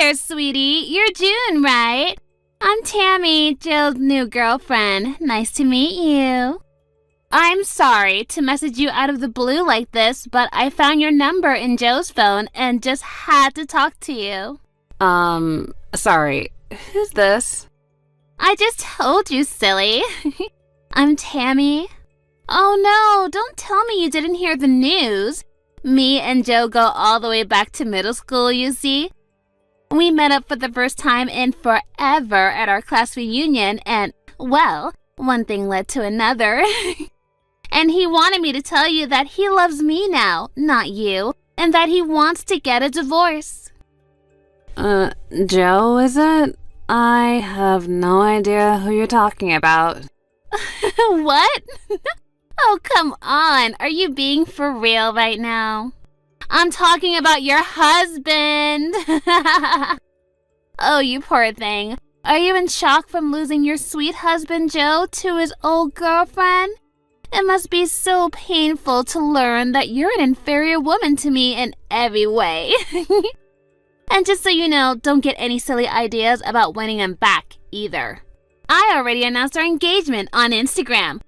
there, sweetie. You're June, right? I'm Tammy, Jill's new girlfriend. Nice to meet you. I'm sorry to message you out of the blue like this, but I found your number in Joe's phone and just had to talk to you. Sorry. Who's this? I just told you, silly. I'm Tammy. Oh no, don't tell me you didn't hear the news. Me and Joe go all the way back to middle school, you see. We met up for the first time in forever at our class reunion and, well, one thing led to another. And he wanted me to tell you that he loves me now, not you, and that he wants to get a divorce. Joe, is it? I have no idea who you're talking about. What? Oh, come on. Are you being for real right now? I'm talking about your husband. Oh, you poor thing. Are you in shock from losing your sweet husband, Joe, to his old girlfriend? It must be so painful to learn that you're an inferior woman to me in every way. And just so you know, don't get any silly ideas about winning him back, either. I already announced our engagement on Instagram.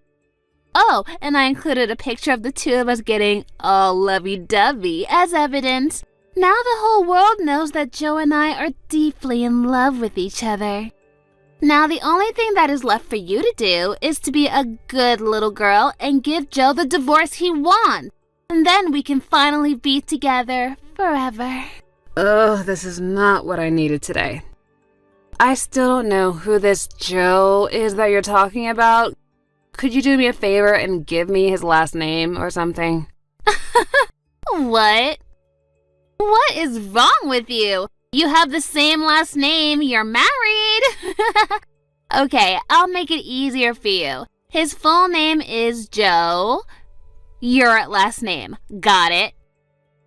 Oh, and I included a picture of the two of us getting all lovey-dovey as evidence. Now the whole world knows that Joe and I are deeply in love with each other. Now the only thing that is left for you to do is to be a good little girl and give Joe the divorce he wants. And then we can finally be together forever. Ugh, this is not what I needed today. I still don't know who this Joe is that you're talking about. Could you do me a favor and give me his last name or something? What? What is wrong with you? You have the same last name. You're married. Okay, I'll make it easier for you. His full name is Joe. Your last name. Got it?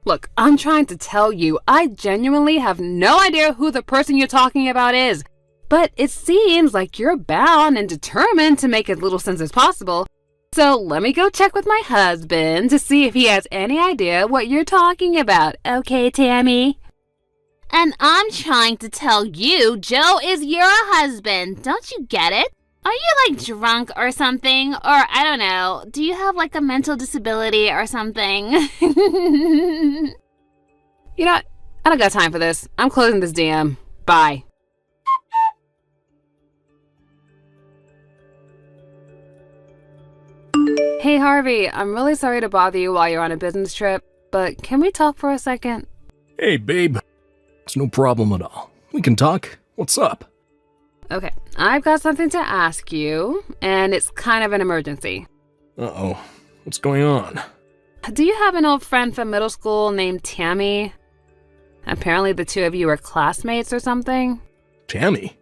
Look, I'm trying to tell you, I genuinely have no idea who the person you're talking about is. But it seems like you're bound and determined to make as little sense as possible. So let me go check with my husband to see if he has any idea what you're talking about. Okay, Tammy? And I'm trying to tell you, Joe is your husband. Don't you get it? Are you like drunk or something? Or I don't know, do you have like a mental disability or something? You know what? I don't got time for this. I'm closing this DM. Bye. Hey Harvey, I'm really sorry to bother you while you're on a business trip, but can we talk for a second? Hey babe, it's no problem at all. We can talk. What's up? Okay, I've got something to ask you, and it's kind of an emergency. Uh-oh, what's going on? Do you have an old friend from middle school named Tammy? Apparently the two of you were classmates or something? Tammy?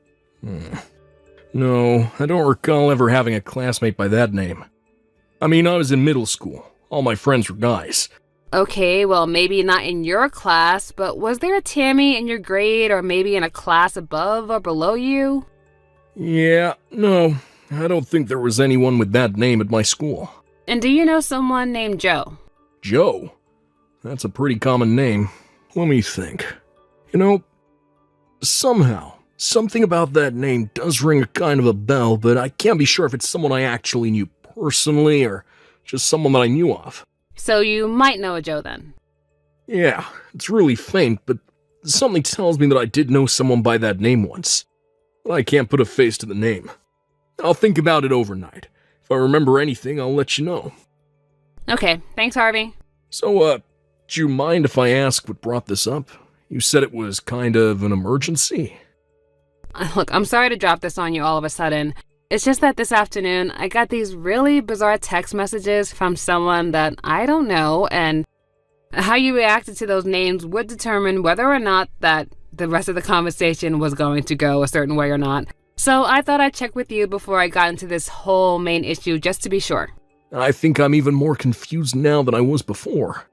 No, I don't recall ever having a classmate by that name. I mean, I was in middle school. All my friends were guys. Okay, well, maybe not in your class, but was there a Tammy in your grade or maybe in a class above or below you? Yeah, no, I don't think there was anyone with that name at my school. And do you know someone named Joe? Joe? That's a pretty common name. Let me think. You know, somehow, something about that name does ring a kind of a bell, but I can't be sure if it's someone I actually knew personally or just someone that I knew of. So you might know a Joe then? Yeah, it's really faint, but something tells me that I did know someone by that name once. But I can't put a face to the name. I'll think about it overnight. If I remember anything, I'll let you know. Okay, thanks Harvey. So, do you mind if I ask what brought this up? You said it was kind of an emergency. Look, I'm sorry to drop this on you all of a sudden. It's just that this afternoon, I got these really bizarre text messages from someone that I don't know, and how you reacted to those names would determine whether or not that the rest of the conversation was going to go a certain way or not. So I thought I'd check with you before I got into this whole main issue just to be sure. I think I'm even more confused now than I was before.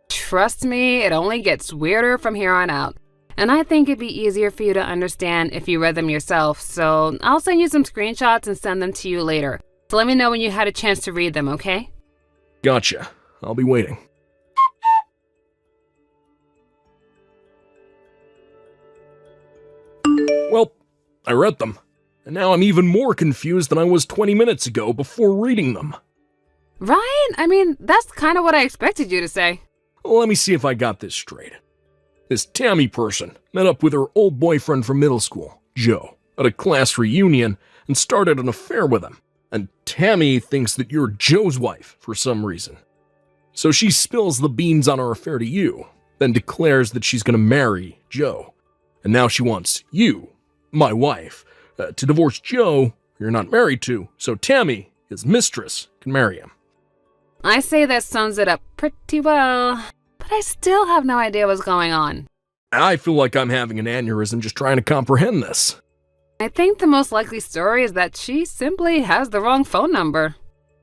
Trust me, it only gets weirder from here on out. And I think it'd be easier for you to understand if you read them yourself, so I'll send you some screenshots and send them to you later. So let me know when you had a chance to read them, okay? Gotcha. I'll be waiting. I read them, and now I'm even more confused than I was 20 minutes ago before reading them. Right? I mean, that's kind of what I expected you to say. Well, let me see if I got this straight. This Tammy person met up with her old boyfriend from middle school, Joe, at a class reunion and started an affair with him. And Tammy thinks that you're Joe's wife for some reason. So she spills the beans on her affair to you, then declares that she's going to marry Joe. And now she wants you, my wife, to divorce Joe, who you're not married to, so Tammy, his mistress, can marry him. I say that sums it up pretty well, but I still have no idea what's going on. I feel like I'm having an aneurysm just trying to comprehend this. I think the most likely story is that she simply has the wrong phone number.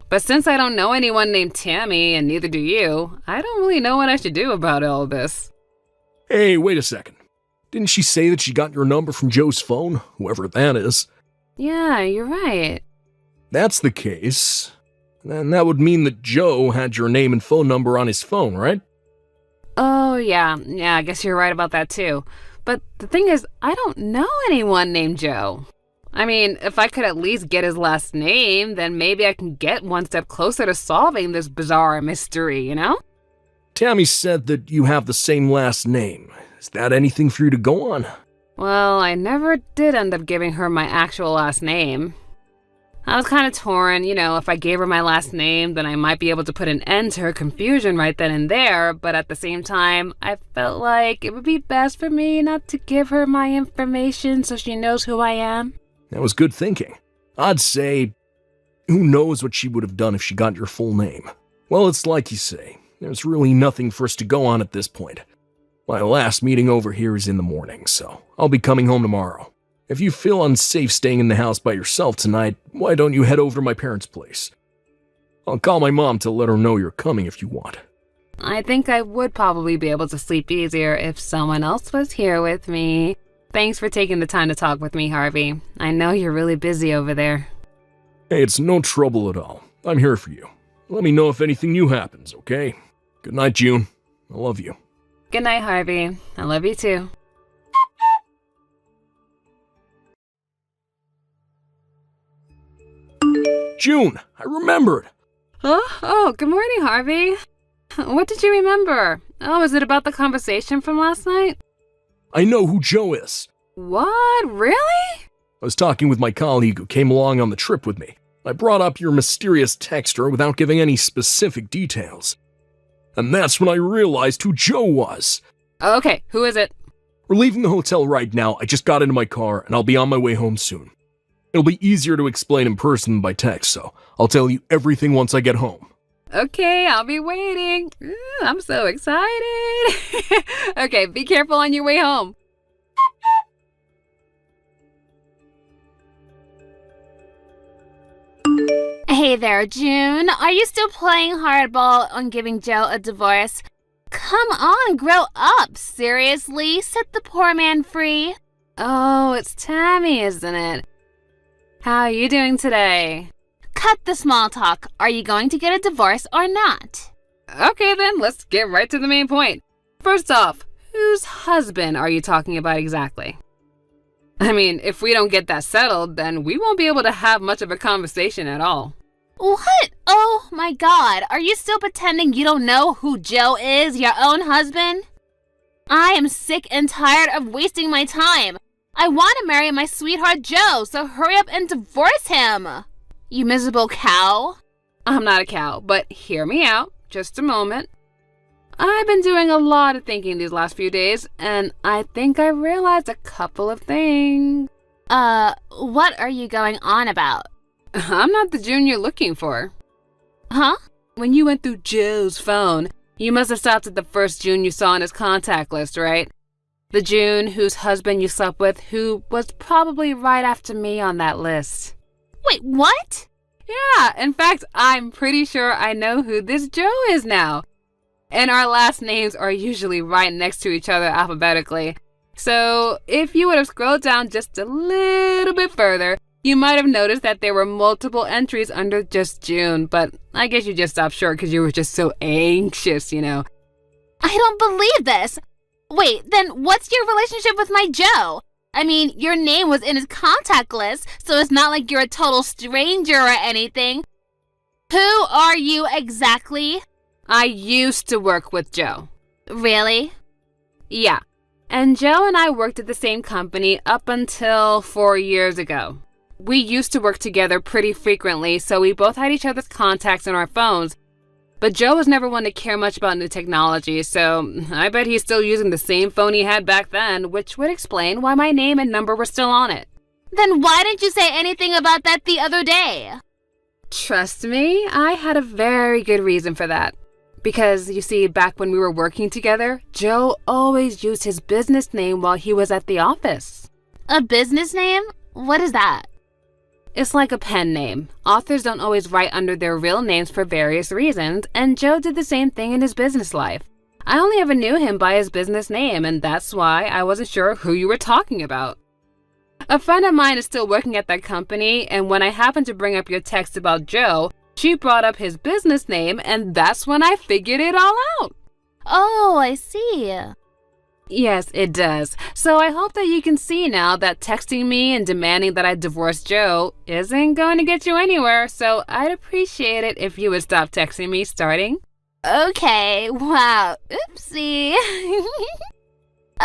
But since I don't know anyone named Tammy, and neither do you, I don't really know what I should do about all this. Hey, wait a second. Didn't she say that she got your number from Joe's phone, whoever that is? Yeah, you're right. That's the case. Then that would mean that Joe had your name and phone number on his phone, right? Oh, yeah, I guess you're right about that too. But the thing is, I don't know anyone named Joe. I mean, if I could at least get his last name, then maybe I can get one step closer to solving this bizarre mystery, you know? Tammy said that you have the same last name. Is that anything for you to go on? Well, I never did end up giving her my actual last name. I was kind of torn, if I gave her my last name, then I might be able to put an end to her confusion right then and there, but at the same time, I felt like it would be best for me not to give her my information so she knows who I am. That was good thinking. I'd say, who knows what she would have done if she got your full name? Well, it's like you say, there's really nothing for us to go on at this point. My last meeting over here is in the morning, so I'll be coming home tomorrow. If you feel unsafe staying in the house by yourself tonight, why don't you head over to my parents' place? I'll call my mom to let her know you're coming if you want. I think I would probably be able to sleep easier if someone else was here with me. Thanks for taking the time to talk with me, Harvey. I know you're really busy over there. Hey, it's no trouble at all. I'm here for you. Let me know if anything new happens, okay? Good night, June. I love you. Good night, Harvey. I love you too. June, I remembered. Oh, good morning, Harvey. What did you remember? Oh, is it about the conversation from last night? I know who Joe is. What? Really? I was talking with my colleague who came along on the trip with me. I brought up your mysterious texter without giving any specific details. And that's when I realized who Joe was. Okay, who is it? We're leaving the hotel right now. I just got into my car and I'll be on my way home soon. It'll be easier to explain in person than by text, so I'll tell you everything once I get home. Okay, I'll be waiting. Ooh, I'm so excited. Okay, be careful on your way home. Hey there, June. Are you still playing hardball on giving Joe a divorce? Come on, grow up. Seriously, set the poor man free. Oh, it's Tammy, isn't it? How are you doing today? Cut the small talk. Are you going to get a divorce or not? Okay then, let's get right to the main point. First off, whose husband are you talking about exactly? I mean, if we don't get that settled, then we won't be able to have much of a conversation at all. What? Oh my God. Are you still pretending you don't know who Joe is, your own husband? I am sick and tired of wasting my time. I want to marry my sweetheart Joe, so hurry up and divorce him. You miserable cow. I'm not a cow, but hear me out. Just a moment. I've been doing a lot of thinking these last few days, and I think I realized a couple of things. What are you going on about? I'm not the June you're looking for. Huh? When you went through Joe's phone, you must have stopped at the first June you saw on his contact list, right? The June whose husband you slept with, who was probably right after me on that list. Wait, what? Yeah, in fact, I'm pretty sure I know who this Joe is now. And our last names are usually right next to each other alphabetically. So if you would have scrolled down just a little bit further, you might have noticed that there were multiple entries under just June, but I guess you just stopped short because you were just so anxious, you know. I don't believe this. Wait, then what's your relationship with my Joe? I mean, your name was in his contact list, so it's not like you're a total stranger or anything. Who are you exactly? I used to work with Joe. Really? Yeah. And Joe and I worked at the same company up until 4 years ago. We used to work together pretty frequently, so we both had each other's contacts in our phones. But Joe was never one to care much about new technology, so I bet he's still using the same phone he had back then, which would explain why my name and number were still on it. Then why didn't you say anything about that the other day? Trust me, I had a very good reason for that. Because, you see, back when we were working together, Joe always used his business name while he was at the office. A business name? What is that? It's like a pen name. Authors don't always write under their real names for various reasons, and Joe did the same thing in his business life. I only ever knew him by his business name, and that's why I wasn't sure who you were talking about. A friend of mine is still working at that company, and when I happened to bring up your text about Joe, she brought up his business name, and that's when I figured it all out. Oh, I see. Yes, it does. So I hope that you can see now that texting me and demanding that I divorce Joe isn't going to get you anywhere, so I'd appreciate it if you would stop texting me starting. Okay, wow, oopsie.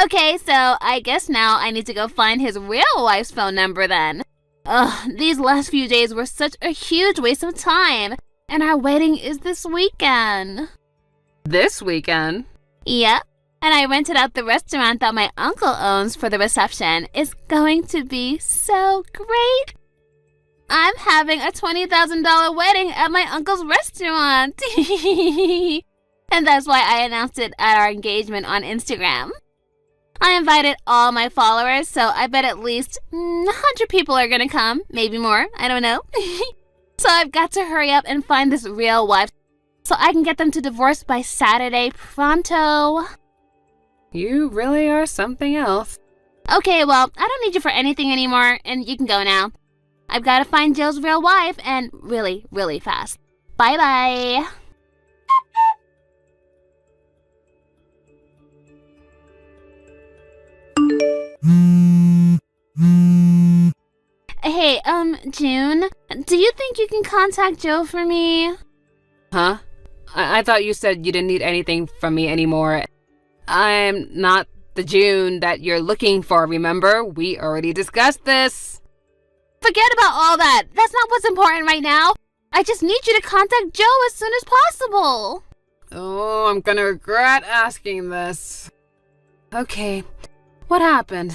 Okay, so I guess now I need to go find his real wife's phone number then. Ugh, these last few days were such a huge waste of time, and our wedding is this weekend. This weekend? Yep, and I rented out the restaurant that my uncle owns for the reception. It's going to be so great. I'm having a $20,000 wedding at my uncle's restaurant. And that's why I announced it at our engagement on Instagram. I invited all my followers, so I bet at least 100 people are gonna come. Maybe more, I don't know. So I've got to hurry up and find this real wife so I can get them to divorce by Saturday pronto. You really are something else. Okay, well, I don't need you for anything anymore, and you can go now. I've got to find Joe's real wife, and really, really fast. Bye-bye. Hey, June, do you think you can contact Joe for me? Huh? I thought you said you didn't need anything from me anymore. I'm not the June that you're looking for, remember? We already discussed this. Forget about all that. That's not what's important right now. I just need you to contact Joe as soon as possible. Oh, I'm gonna regret asking this. Okay, what happened?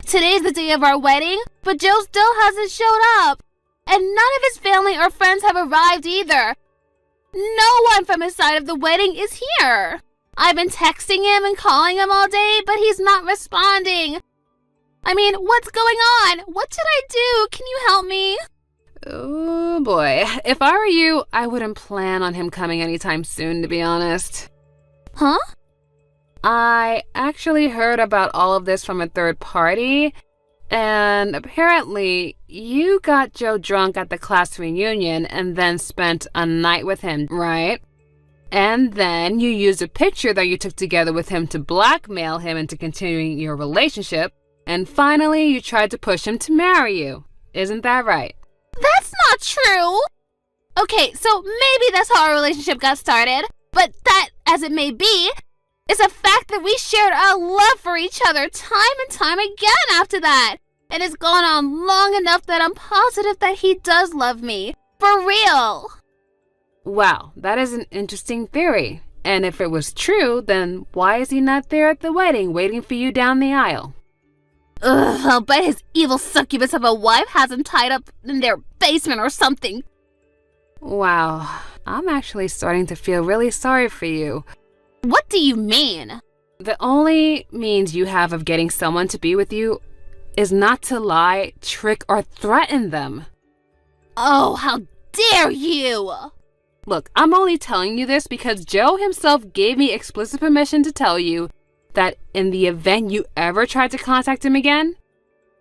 Today's the day of our wedding, but Joe still hasn't showed up. And none of his family or friends have arrived either. No one from his side of the wedding is here. I've been texting him and calling him all day, but he's not responding. I mean, what's going on? What should I do? Can you help me? Oh boy, if I were you, I wouldn't plan on him coming anytime soon, to be honest. Huh? I actually heard about all of this from a third party, and apparently you got Joe drunk at the class reunion and then spent a night with him, right? And then you used a picture that you took together with him to blackmail him into continuing your relationship, and finally you tried to push him to marry you. Isn't that right? That's not true. Okay, so maybe that's how our relationship got started, but that, as it may be, is a fact that we shared our love for each other time and time again after that. And it's gone on long enough that I'm positive that he does love me. For real. Wow, that is an interesting theory. And if it was true, then why is he not there at the wedding waiting for you down the aisle? Ugh, I'll bet his evil succubus of a wife has him tied up in their basement or something. Wow, I'm actually starting to feel really sorry for you. What do you mean? The only means you have of getting someone to be with you is not to lie, trick, or threaten them. Oh, how dare you! Look, I'm only telling you this because Joe himself gave me explicit permission to tell you that in the event you ever tried to contact him again,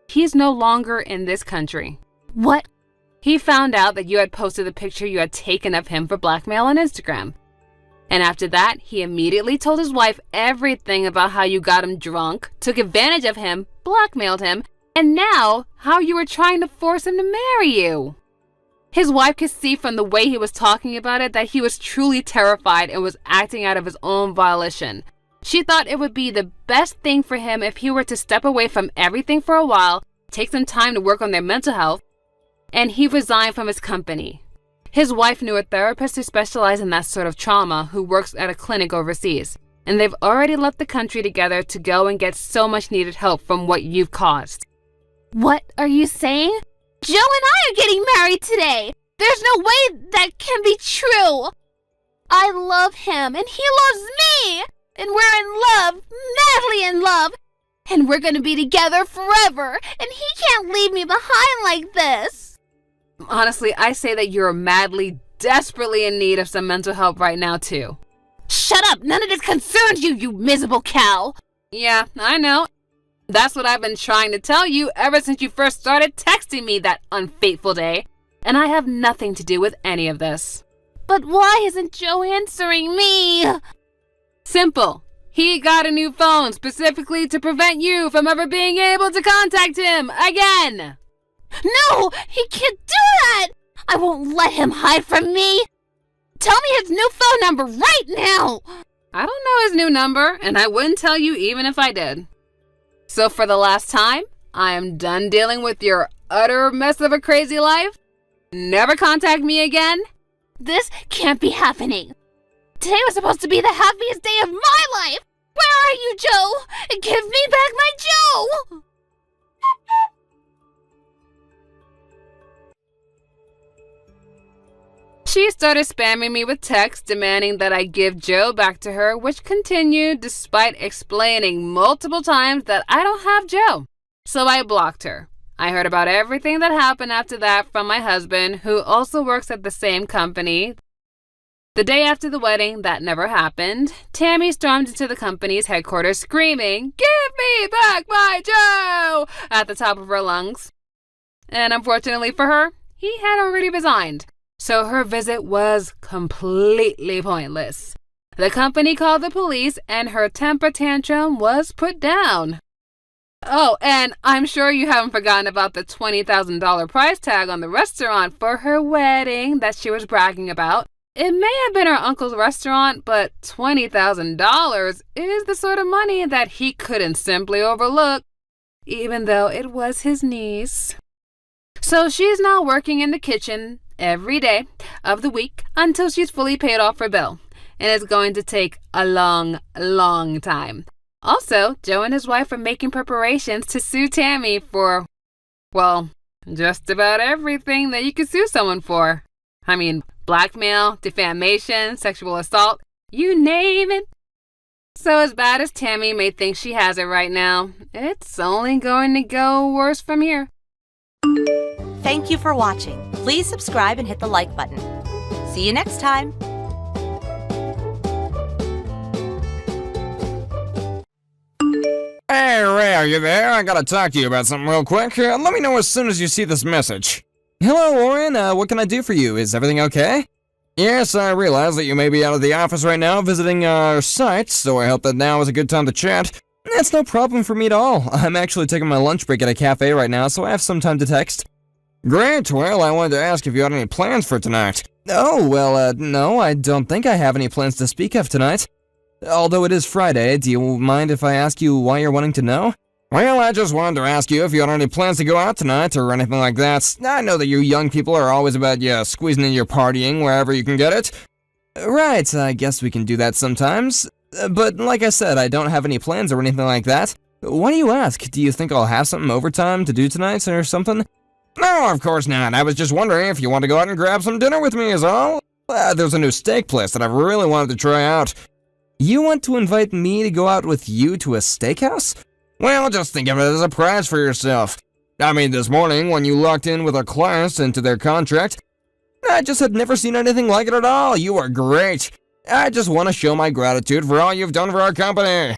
he's no longer in this country. What? He found out that you had posted the picture you had taken of him for blackmail on Instagram. And after that, he immediately told his wife everything about how you got him drunk, took advantage of him, blackmailed him, and now how you were trying to force him to marry you. His wife could see from the way he was talking about it that he was truly terrified and was acting out of his own volition. She thought it would be the best thing for him if he were to step away from everything for a while, take some time to work on their mental health, and he resigned from his company. His wife knew a therapist who specialized in that sort of trauma who works at a clinic overseas, and they've already left the country together to go and get so much needed help from what you've caused. What are you saying? Joe and I are getting married today. There's no way that can be true. I love him and he loves me. And we're in love, madly in love. And we're gonna be together forever. And he can't leave me behind like this. Honestly, I say that you're madly, desperately in need of some mental help right now too. Shut up! None of this concerns you, you miserable cow! Yeah, I know. That's what I've been trying to tell you ever since you first started texting me that unfaithful day. And I have nothing to do with any of this. But why isn't Joe answering me? Simple. He got a new phone specifically to prevent you from ever being able to contact him again. No, he can't do that! I won't let him hide from me! Tell me his new phone number right now! I don't know his new number, and I wouldn't tell you even if I did. So for the last time, I am done dealing with your utter mess of a crazy life. Never contact me again. This can't be happening. Today was supposed to be the happiest day of my life! Where are you, Joe? Give me back my Joe! She started spamming me with texts demanding that I give Joe back to her, which continued despite explaining multiple times that I don't have Joe. So I blocked her. I heard about everything that happened after that from my husband, who also works at the same company. The day after the wedding, that never happened, Tammy stormed into the company's headquarters screaming, "Give me back my Joe!" at the top of her lungs. And unfortunately for her, he had already resigned. So her visit was completely pointless. The company called the police and her temper tantrum was put down. Oh, and I'm sure you haven't forgotten about the $20,000 price tag on the restaurant for her wedding that she was bragging about. It may have been her uncle's restaurant, but $20,000 is the sort of money that he couldn't simply overlook, even though it was his niece. So she's now working in the kitchen every day of the week until she's fully paid off her bill. And it's going to take a long, long time. Also, Joe and his wife are making preparations to sue Tammy for, well, just about everything that you could sue someone for. I mean, blackmail, defamation, sexual assault, you name it. So as bad as Tammy may think she has it right now, it's only going to go worse from here. Thank you for watching. Please subscribe and hit the like button. See you next time. Hey, Ray, are you there? I gotta talk to you about something real quick. Let me know as soon as you see this message. Hello, Warren. What can I do for you? Is everything okay? Yes, I realize that you may be out of the office right now visiting our site, so I hope that now is a good time to chat. That's no problem for me at all. I'm actually taking my lunch break at a cafe right now, so I have some time to text. Great. Well, I wanted to ask if you had any plans for tonight. Oh, well, no, I don't think I have any plans to speak of tonight. Although it is Friday, do you mind if I ask you why you're wanting to know? Well, I just wanted to ask you if you had any plans to go out tonight or anything like that. I know that you young people are always about, squeezing in your partying wherever you can get it. Right, I guess we can do that sometimes. But like I said, I don't have any plans or anything like that. Why do you ask? Do you think I'll have something overtime to do tonight or something? No, of course not. I was just wondering if you want to go out and grab some dinner with me is all. There's a new steak place that I've really wanted to try out. You want to invite me to go out with you to a steakhouse? Well, just think of it as a prize for yourself. I mean, this morning, when you locked in with our clients into their contract, I just had never seen anything like it at all. You are great. I just want to show my gratitude for all you've done for our company.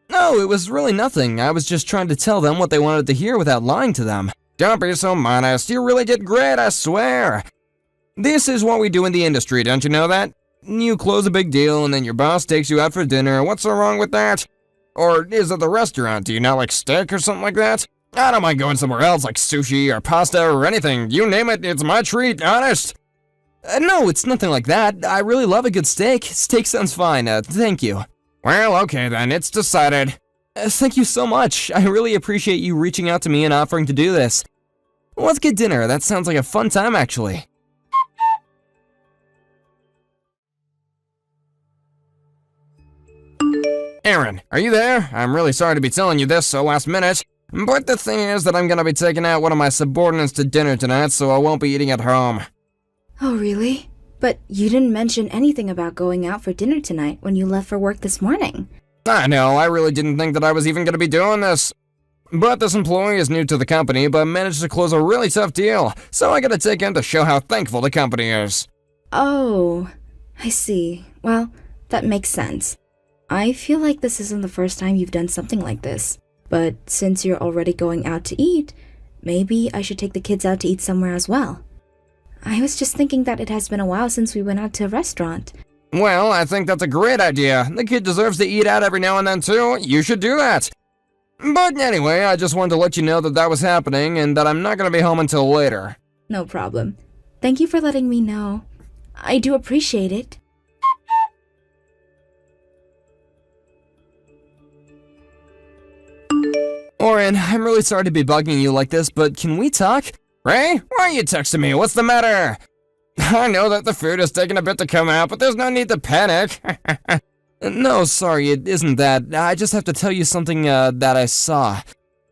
No, it was really nothing. I was just trying to tell them what they wanted to hear without lying to them. Don't be so modest. You really did great, I swear. This is what we do in the industry, don't you know that? You close a big deal and then your boss takes you out for dinner. What's so wrong with that? Or is it the restaurant? Do you not like steak or something like that? I don't mind going somewhere else like sushi or pasta or anything. You name it, it's my treat, honest. No, it's nothing like that. I really love a good steak. Steak sounds fine. Thank you. Well, okay then, it's decided. Thank you so much. I really appreciate you reaching out to me and offering to do this. Let's get dinner. That sounds like a fun time, actually. Aaron, are you there? I'm really sorry to be telling you this so last minute, but the thing is that I'm gonna be taking out one of my subordinates to dinner tonight, so I won't be eating at home. Oh, really? But you didn't mention anything about going out for dinner tonight when you left for work this morning. I know, I really didn't think that I was even gonna be doing this. But this employee is new to the company, but managed to close a really tough deal, so I gotta take him to show how thankful the company is. Oh, I see. Well, that makes sense. I feel like this isn't the first time you've done something like this. But since you're already going out to eat, maybe I should take the kids out to eat somewhere as well. I was just thinking that it has been a while since we went out to a restaurant. Well, I think that's a great idea. The kid deserves to eat out every now and then too. You should do that. But anyway, I just wanted to let you know that that was happening and that I'm not gonna be home until later. No problem. Thank you for letting me know. I do appreciate it. Oren, I'm really sorry to be bugging you like this, but can we talk? Ray, why are you texting me? What's the matter? I know that the food is taking a bit to come out, but there's no need to panic. No, sorry, it isn't that. I just have to tell you something that I saw.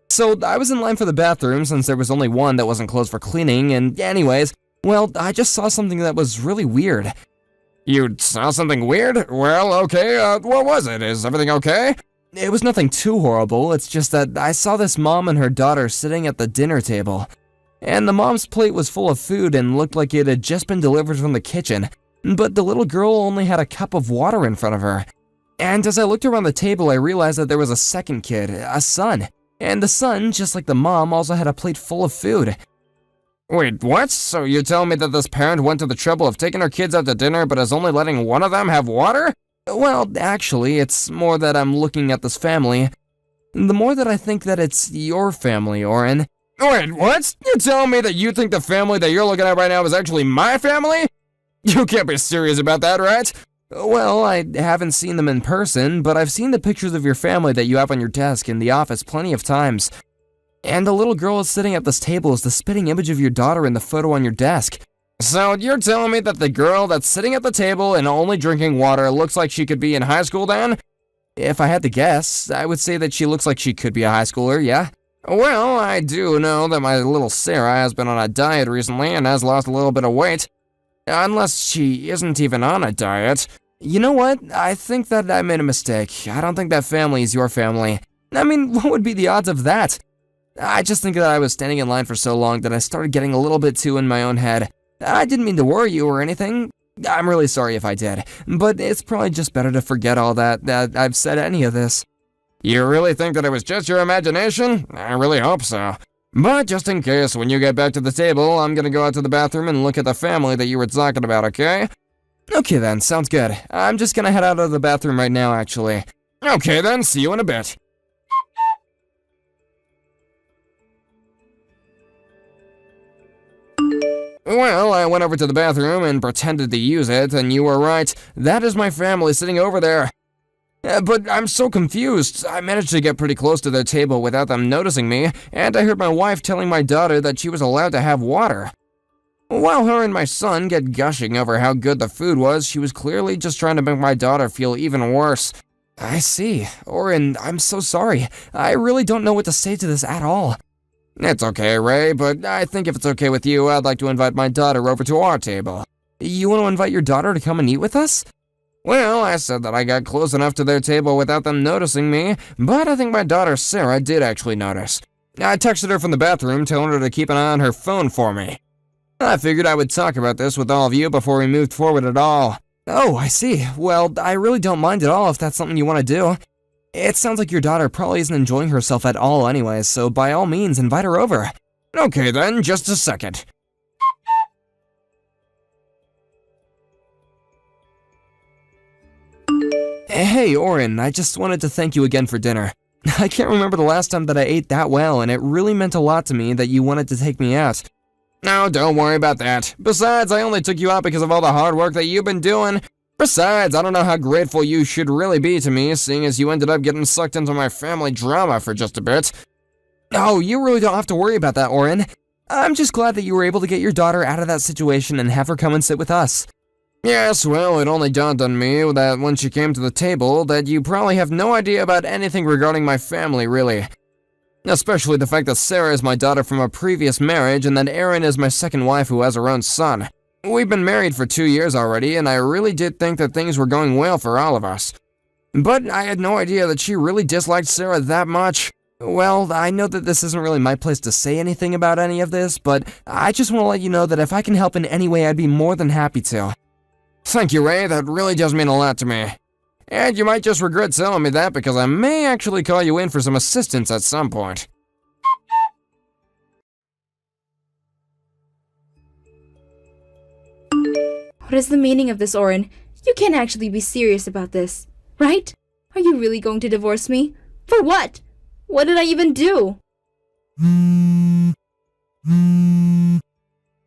So, I was in line for the bathroom since there was only one that wasn't closed for cleaning, and anyways, well, I just saw something that was really weird. You saw something weird? Well, okay, what was it? Is everything okay? It was nothing too horrible, it's just that I saw this mom and her daughter sitting at the dinner table. And the mom's plate was full of food and looked like it had just been delivered from the kitchen, but the little girl only had a cup of water in front of her. And as I looked around the table, I realized that there was a second kid, a son. And the son, just like the mom, also had a plate full of food. Wait, what? So you're telling me that this parent went to the trouble of taking her kids out to dinner but is only letting one of them have water? Well, actually, it's more that I'm looking at this family. The more that I think that it's your family, Oren. Wait, what? You're telling me that you think the family that you're looking at right now is actually my family? You can't be serious about that, right? Well, I haven't seen them in person, but I've seen the pictures of your family that you have on your desk in the office plenty of times. And the little girl is sitting at this table is the spitting image of your daughter in the photo on your desk. So you're telling me that the girl that's sitting at the table and only drinking water looks like she could be in high school then? If I had to guess, I would say that she looks like she could be a high schooler, yeah? Well, I do know that my little Sarah has been on a diet recently and has lost a little bit of weight. Unless she isn't even on a diet. You know what? I think that I made a mistake. I don't think that family is your family. I mean, what would be the odds of that? I just think that I was standing in line for so long that I started getting a little bit too in my own head. I didn't mean to worry you or anything. I'm really sorry if I did, but it's probably just better to forget all that I've said any of this. You really think that it was just your imagination? I really hope so. But just in case, when you get back to the table, I'm gonna go out to the bathroom and look at the family that you were talking about, okay? Okay then, sounds good. I'm just gonna head out of the bathroom right now, actually. Okay then, see you in a bit. Well, I went over to the bathroom and pretended to use it, and you were right. That is my family sitting over there. But I'm so confused. I managed to get pretty close to their table without them noticing me, and I heard my wife telling my daughter that she was allowed to have water. While her and my son get gushing over how good the food was, she was clearly just trying to make my daughter feel even worse. I see. Oren, I'm so sorry. I really don't know what to say to this at all. It's okay, Ray, but I think if it's okay with you, I'd like to invite my daughter over to our table. You want to invite your daughter to come and eat with us? Well, I said that I got close enough to their table without them noticing me, but I think my daughter Sarah did actually notice. I texted her from the bathroom, telling her to keep an eye on her phone for me. I figured I would talk about this with all of you before we moved forward at all. Oh, I see. Well, I really don't mind at all if that's something you want to do. It sounds like your daughter probably isn't enjoying herself at all anyways, so by all means, invite her over. Okay then, just a second. Hey, Oren, I just wanted to thank you again for dinner. I can't remember the last time that I ate that well, and it really meant a lot to me that you wanted to take me out. No, don't worry about that. Besides, I only took you out because of all the hard work that you've been doing. Besides, I don't know how grateful you should really be to me, seeing as you ended up getting sucked into my family drama for just a bit. Oh, you really don't have to worry about that, Oren. I'm just glad that you were able to get your daughter out of that situation and have her come and sit with us. Yes, well, it only dawned on me that when she came to the table that you probably have no idea about anything regarding my family, really. Especially the fact that Sarah is my daughter from a previous marriage and that Erin is my second wife who has her own son. We've been married for 2 years already, and I really did think that things were going well for all of us. But I had no idea that she really disliked Sarah that much. Well, I know that this isn't really my place to say anything about any of this, but I just want to let you know that if I can help in any way, I'd be more than happy to. Thank you, Ray, that really does mean a lot to me. And you might just regret telling me that because I may actually call you in for some assistance at some point. What is the meaning of this, Oren? You can't actually be serious about this, right? Are you really going to divorce me? For what? What did I even do?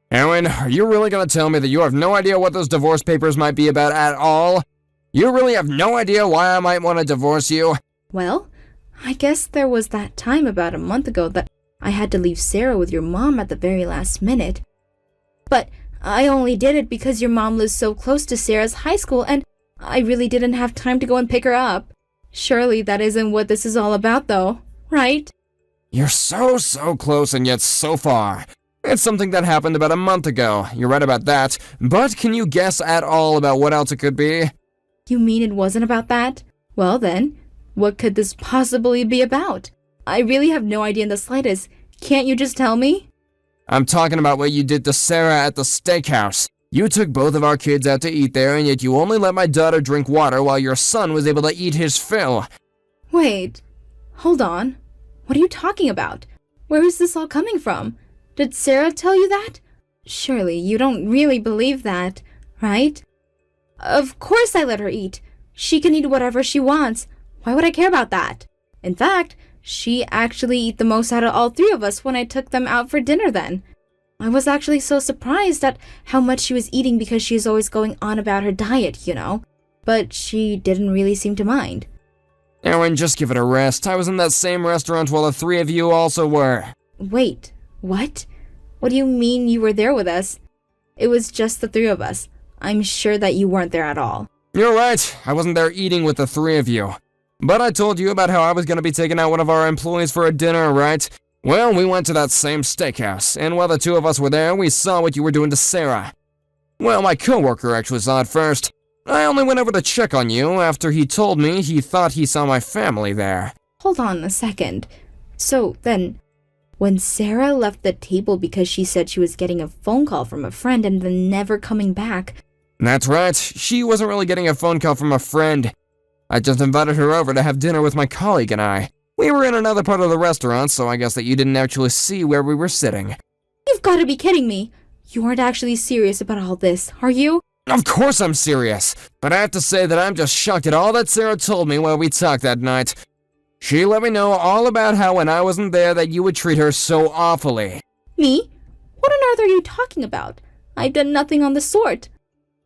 Erin, are you really gonna tell me that you have no idea what those divorce papers might be about at all? You really have no idea why I might want to divorce you? Well, I guess there was that time about a month ago that I had to leave Sarah with your mom at the very last minute. But I only did it because your mom lives so close to Sarah's high school and I really didn't have time to go and pick her up. Surely that isn't what this is all about though, right? You're so close and yet so far. It's something that happened about a month ago. You're right about that. But can you guess at all about what else it could be? You mean it wasn't about that? Well then, what could this possibly be about? I really have no idea in the slightest. Can't you just tell me? I'm talking about what you did to Sarah at the steakhouse. You took both of our kids out to eat there, and yet you only let my daughter drink water while your son was able to eat his fill. Wait, hold on. What are you talking about? Where is this all coming from? Did Sarah tell you that? Surely you don't really believe that, right? Of course I let her eat. She can eat whatever she wants. Why would I care about that? In fact, she actually ate the most out of all three of us when I took them out for dinner then. I was actually so surprised at how much she was eating because she is always going on about her diet, you know. But she didn't really seem to mind. Erin, just give it a rest. I was in that same restaurant while the three of you also were. Wait, what? What do you mean you were there with us? It was just the three of us. I'm sure that you weren't there at all. You're right. I wasn't there eating with the three of you. But I told you about how I was going to be taking out one of our employees for a dinner, right? Well, we went to that same steakhouse, and while the two of us were there, we saw what you were doing to Sarah. Well, my coworker actually saw it first. I only went over to check on you after he told me he thought he saw my family there. Hold on a second. So then, when Sarah left the table because she said she was getting a phone call from a friend and then never coming back... That's right. She wasn't really getting a phone call from a friend. I just invited her over to have dinner with my colleague and I. We were in another part of the restaurant, so I guess that you didn't actually see where we were sitting. You've got to be kidding me. You aren't actually serious about all this, are you? Of course I'm serious, but I have to say that I'm just shocked at all that Sarah told me while we talked that night. She let me know all about how when I wasn't there that you would treat her so awfully. Me? What on earth are you talking about? I've done nothing on the sort.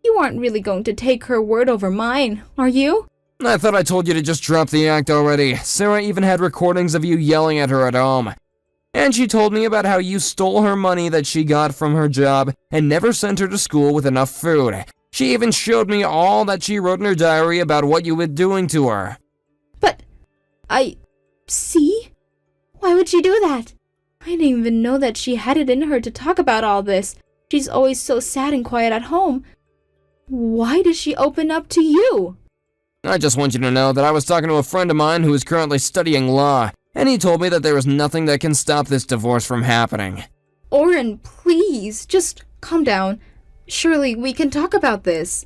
You aren't really going to take her word over mine, are you? I thought I told you to just drop the act already. Sarah even had recordings of you yelling at her at home. And she told me about how you stole her money that she got from her job and never sent her to school with enough food. She even showed me all that she wrote in her diary about what you were doing to her. But, see? Why would she do that? I didn't even know that she had it in her to talk about all this. She's always so sad and quiet at home. Why does she open up to you? I just want you to know that I was talking to a friend of mine who is currently studying law, and he told me that there is nothing that can stop this divorce from happening. Oren, please, just calm down. Surely we can talk about this.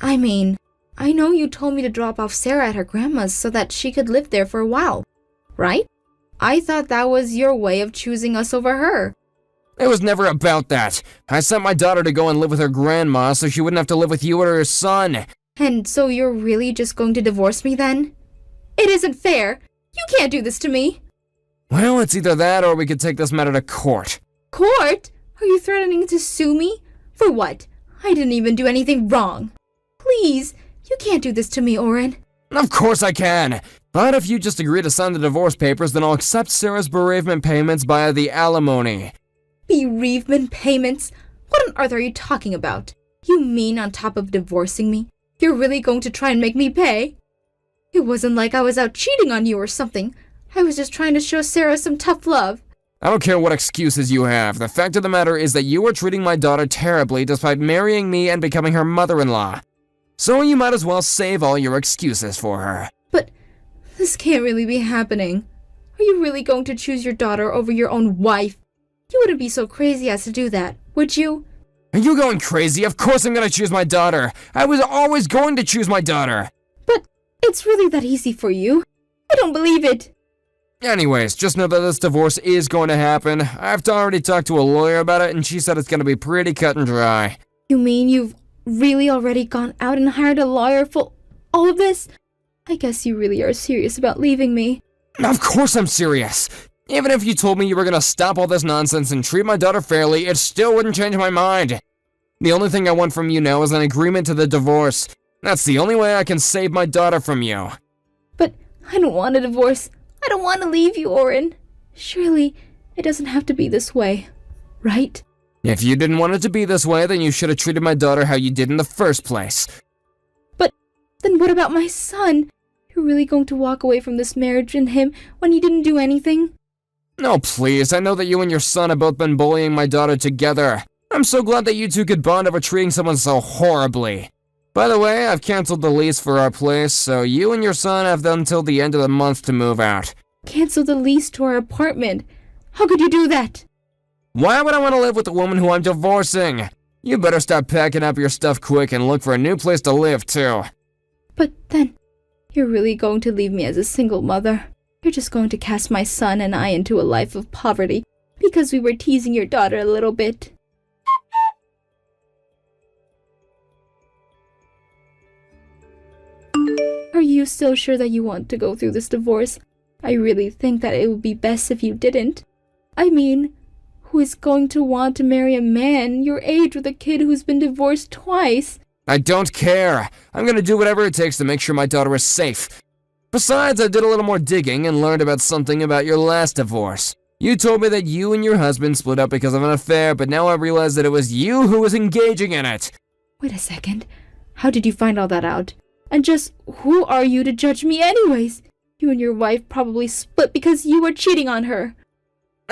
I mean, I know you told me to drop off Sarah at her grandma's so that she could live there for a while, right? I thought that was your way of choosing us over her. It was never about that. I sent my daughter to go and live with her grandma so she wouldn't have to live with you or her son. And so you're really just going to divorce me then? It isn't fair. You can't do this to me. Well, it's either that or we could take this matter to court. Court? Are you threatening to sue me? For what? I didn't even do anything wrong. Please, you can't do this to me, Oren. Of course I can. But if you just agree to sign the divorce papers, then I'll accept Sarah's bereavement payments via the alimony. Bereavement payments? What on earth are you talking about? You mean on top of divorcing me, you're really going to try and make me pay? It wasn't like I was out cheating on you or something. I was just trying to show Sarah some tough love. I don't care what excuses you have. The fact of the matter is that you are treating my daughter terribly despite marrying me and becoming her mother-in-law. So you might as well save all your excuses for her. But this can't really be happening. Are you really going to choose your daughter over your own wife? You wouldn't be so crazy as to do that, would you? Are you going crazy? Of course I'm gonna choose my daughter. I was always going to choose my daughter. But it's really that easy for you. I don't believe it. Anyways, just know that this divorce is going to happen. I've already talked to a lawyer about it and she said it's gonna be pretty cut and dry. You mean you've really already gone out and hired a lawyer for all of this? I guess you really are serious about leaving me. Of course I'm serious. Even if you told me you were gonna stop all this nonsense and treat my daughter fairly, it still wouldn't change my mind. The only thing I want from you now is an agreement to the divorce. That's the only way I can save my daughter from you. But I don't want a divorce. I don't want to leave you, Oren. Surely, it doesn't have to be this way, right? If you didn't want it to be this way, then you should have treated my daughter how you did in the first place. But then what about my son? You're really going to walk away from this marriage and him when he didn't do anything? No, please. I know that you and your son have both been bullying my daughter together. I'm so glad that you two could bond over treating someone so horribly. By the way, I've canceled the lease for our place, so you and your son have until the end of the month to move out. Cancel the lease to our apartment. How could you do that? Why would I want to live with the woman who I'm divorcing? You better start packing up your stuff quick and look for a new place to live, too. But then, you're really going to leave me as a single mother. You're just going to cast my son and I into a life of poverty because we were teasing your daughter a little bit. Are you still sure that you want to go through this divorce? I really think that it would be best if you didn't. I mean, who is going to want to marry a man your age with a kid who's been divorced twice? I don't care. I'm gonna do whatever it takes to make sure my daughter is safe. Besides, I did a little more digging and learned about something about your last divorce. You told me that you and your husband split up because of an affair, but now I realize that it was you who was engaging in it. Wait a second. How did you find all that out? And just who are you to judge me anyways? You and your wife probably split because you were cheating on her.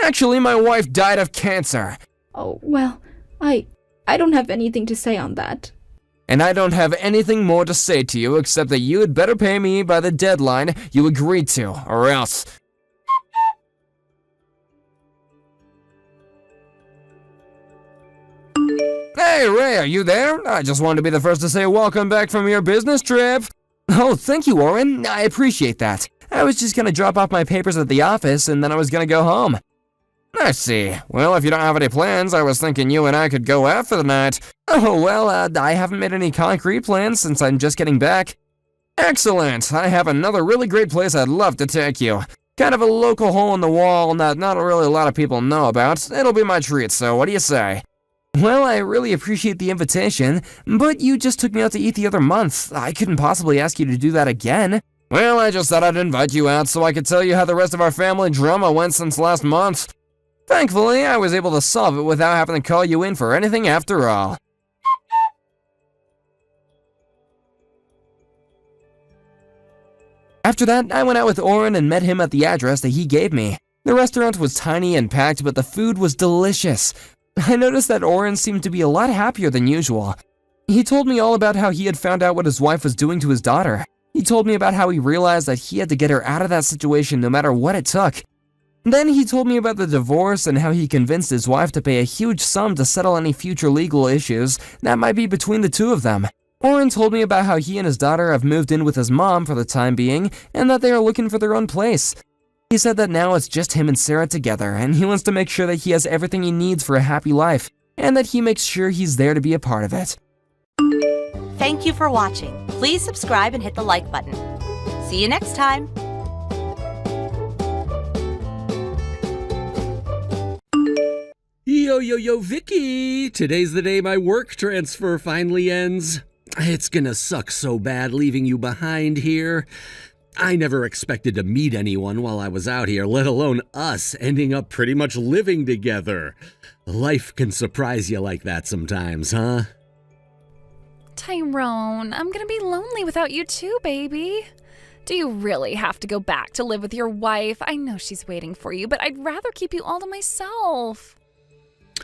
Actually, my wife died of cancer. Oh, well, I don't have anything to say on that. And I don't have anything more to say to you except that you had better pay me by the deadline you agreed to, or else. Hey, Ray, are you there? I just wanted to be the first to say welcome back from your business trip. Oh, thank you, Oren. I appreciate that. I was just gonna drop off my papers at the office and then I was gonna go home. I see. Well, if you don't have any plans, I was thinking you and I could go out for the night. Oh, well, I haven't made any concrete plans since I'm just getting back. Excellent. I have another really great place I'd love to take you. Kind of a local hole in the wall that not really a lot of people know about. It'll be my treat, so what do you say? Well, I really appreciate the invitation, but you just took me out to eat the other month. I couldn't possibly ask you to do that again. Well, I just thought I'd invite you out so I could tell you how the rest of our family drama went since last month. Thankfully, I was able to solve it without having to call you in for anything after all. After that, I went out with Oren and met him at the address that he gave me. The restaurant was tiny and packed, but the food was delicious. I noticed that Oren seemed to be a lot happier than usual. He told me all about how he had found out what his wife was doing to his daughter. He told me about how he realized that he had to get her out of that situation no matter what it took. Then he told me about the divorce and how he convinced his wife to pay a huge sum to settle any future legal issues that might be between the two of them. Oren told me about how he and his daughter have moved in with his mom for the time being and that they are looking for their own place. He said that now it's just him and Sarah together, and he wants to make sure that he has everything he needs for a happy life, and that he makes sure he's there to be a part of it. Thank you for watching. Please subscribe and hit the like button. See you next time. Yo, Vicky! Today's the day my work transfer finally ends. It's gonna suck so bad leaving you behind here. I never expected to meet anyone while I was out here, let alone us ending up pretty much living together. Life can surprise you like that sometimes, huh? Tyrone, I'm gonna be lonely without you too, baby. Do you really have to go back to live with your wife? I know she's waiting for you, but I'd rather keep you all to myself.